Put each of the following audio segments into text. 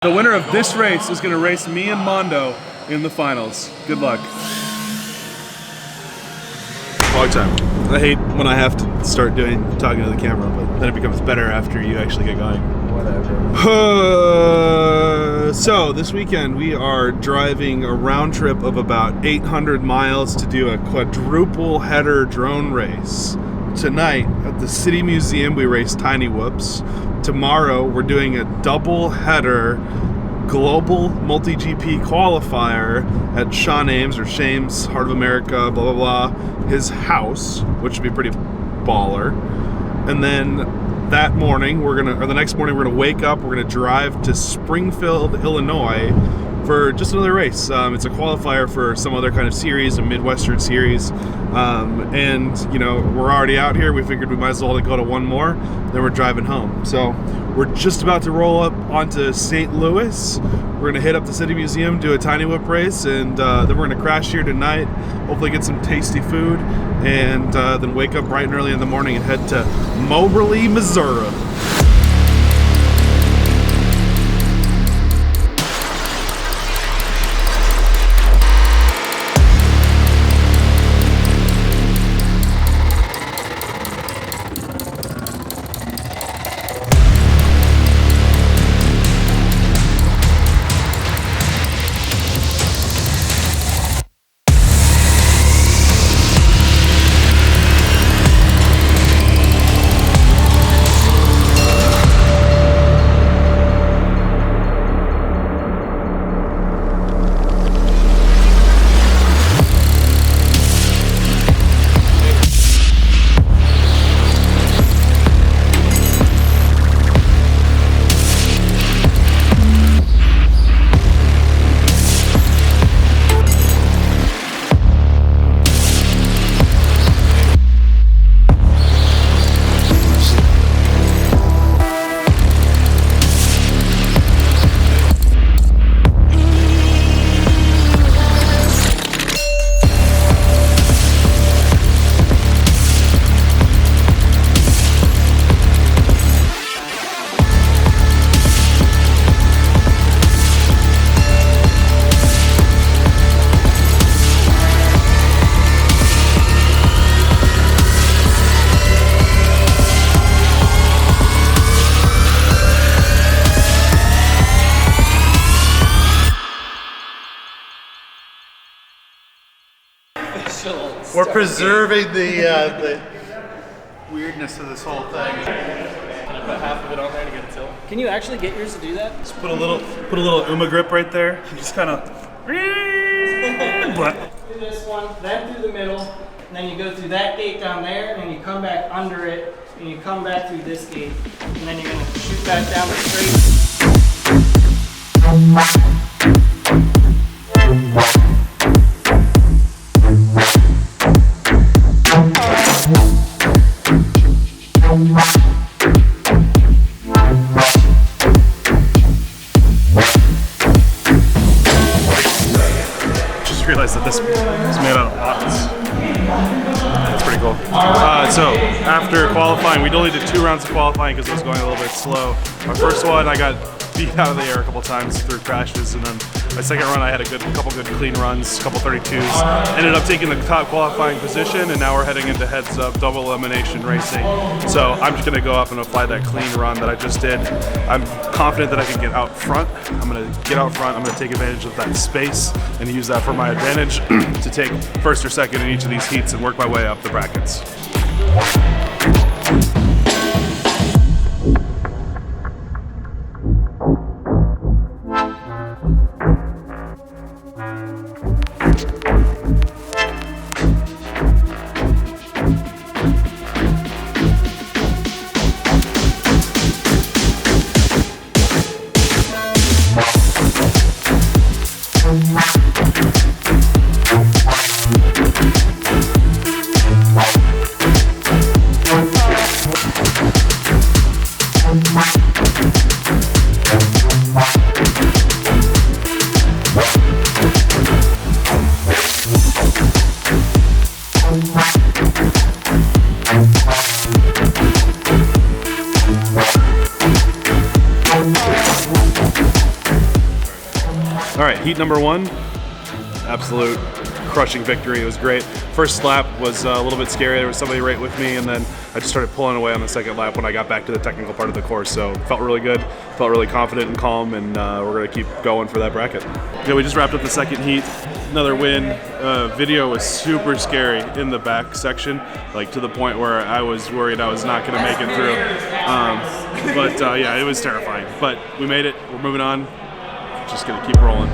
The winner of this race is going to race me and Mondo in the finals. Good luck. Vlog time. I hate when I have to start talking to the camera, but then it becomes better after you actually get going. Whatever. So this weekend we are driving a round trip of about 800 miles to do a quadruple header drone race. Tonight at the City Museum we race Tiny Whoops. Tomorrow we're doing a double header global multi-GP qualifier at Sean Ames or Shames, Heart of America, blah blah blah, his house, which would be pretty baller. And then that morning the next morning we're gonna wake up, we're gonna drive to Springfield, Illinois for just another race. It's a qualifier for some other kind of series, a Midwestern series. And you know, we're already out here. We figured we might as well go to one more, then we're driving home. So we're just about to roll up onto St. Louis. We're gonna hit up the City Museum, do a Tiny Whip race, and then we're gonna crash here tonight, hopefully get some tasty food, and then wake up bright and early in the morning and head to Moberly, Missouri. We're preserving the weirdness of this whole thing. Can I put half of it on there to get it tilt? Can you actually get yours to do that? Just put a little UMA grip right there. You just kind of. Do this one, then through the middle, and then you go through that gate down there, and you come back under it, and you come back through this gate, and then you're gonna shoot back down the straight. Just realized that this is made out of pots. That's pretty cool. So after qualifying, we only did 2 rounds of qualifying because it was going a little bit slow. My first one, I got beat out of the air a couple times through crashes, and then my second run, I had a couple good clean runs, a couple 32s. Ended up taking the top qualifying position, and now we're heading into heads-up double elimination racing. So I'm just gonna go up and apply that clean run that I just did. I'm confident that I can get out front. I'm gonna get out front. I'm gonna take advantage of that space and use that for my advantage to take first or second in each of these heats and work my way up the brackets. All right, heat number 1, absolute crushing victory. It was great. First lap was a little bit scary. There was somebody right with me, and then I just started pulling away on the second lap when I got back to the technical part of the course. So felt really good, felt really confident and calm, and we're gonna keep going for that bracket. Yeah, we just wrapped up the second heat. Another win. Video was super scary in the back section, like to the point where I was worried I was not gonna make it through. Yeah, it was terrifying. But we made it. We're moving on. Just gonna keep rolling.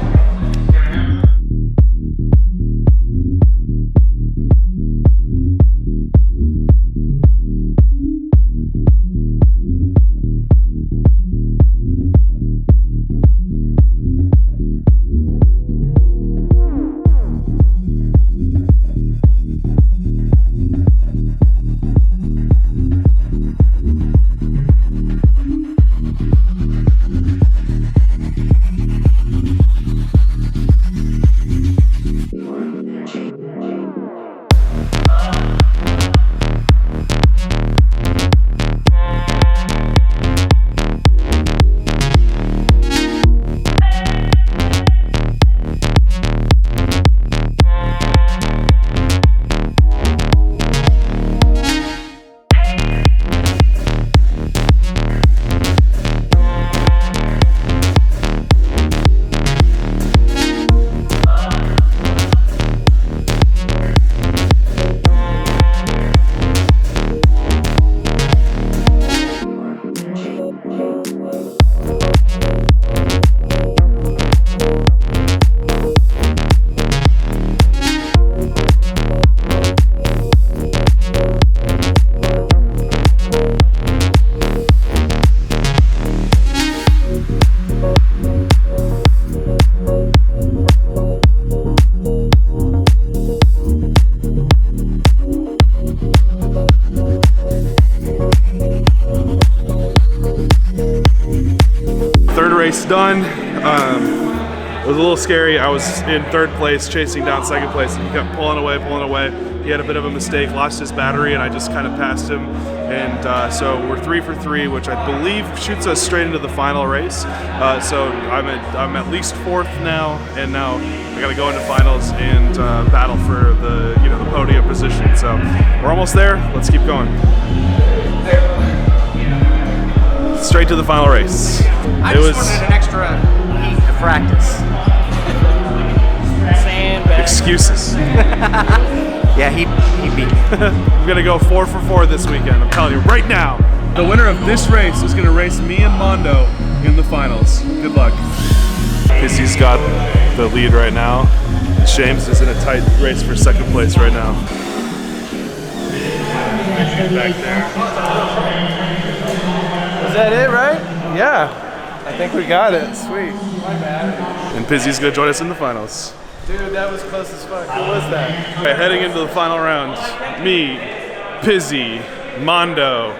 Race done. It was a little scary. I was in third place chasing down second place, and he kept pulling away. He had a bit of a mistake, lost his battery, and I just kind of passed him. And so we're 3 for 3, which I believe shoots us straight into the final race. So I'm at least 4th now, and now I got to go into finals and battle for the the podium position. So we're almost there. Let's keep going. Straight to the final race. I just wanted an extra heat to practice. Sandbag. Excuses. Yeah, he beat me. I'm gonna go 4 for 4 this weekend. I'm telling you right now. The winner of this race is gonna race me and Mondo in the finals. Good luck. Pissy's got the lead right now. James is in a tight race for second place right now. Back there. Is that it, right? Yeah. I think we got it. Sweet. My bad. And Pizzy's gonna join us in the finals. Dude, that was close as fuck. Who was that? Okay, heading into the final round, me, Pizzy, Mondo,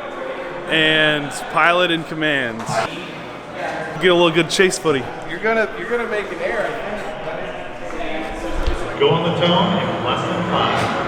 and pilot in command. Get a little good chase footy. You're gonna make an error. Go on the tone in less than 5.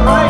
Right.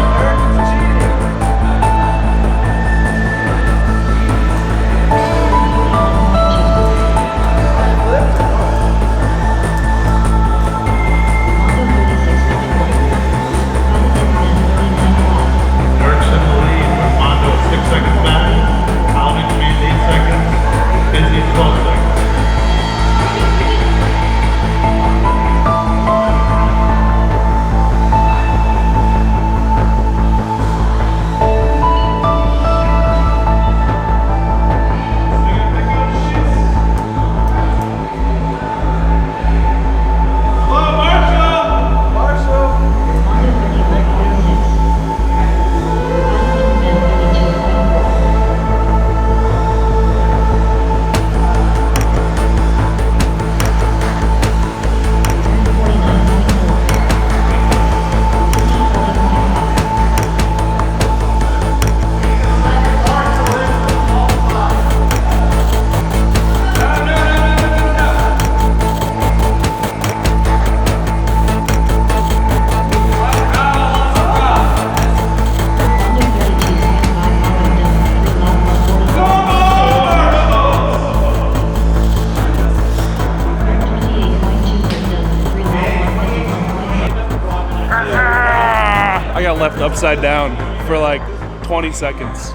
got left upside down for like 20 seconds.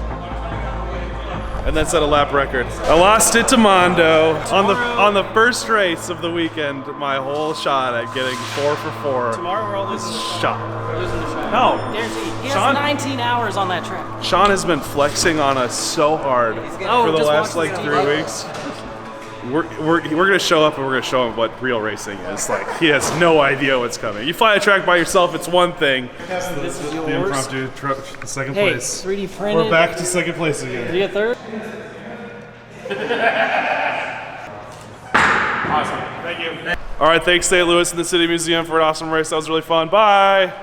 And then set a lap record. I lost it to Mondo on the first race of the weekend. My whole shot at getting 4 for 4. Tomorrow we're all losing the shot. We're losing the shot. No. Guaranteed. He has Sean- 19 hours on that track. Sean has been flexing on us so hard for the just last watch like the 3 TV. weeks. We're gonna show up and we're gonna show him what real racing is. Like he has no idea what's coming. You fly a track by yourself, it's one thing. This is The yours. impromptu second Hey, place. 3D printed. We're back to second place again. Did you get third? Awesome. Thank you. All right, thanks St. Louis and the City Museum for an awesome race. That was really fun. Bye.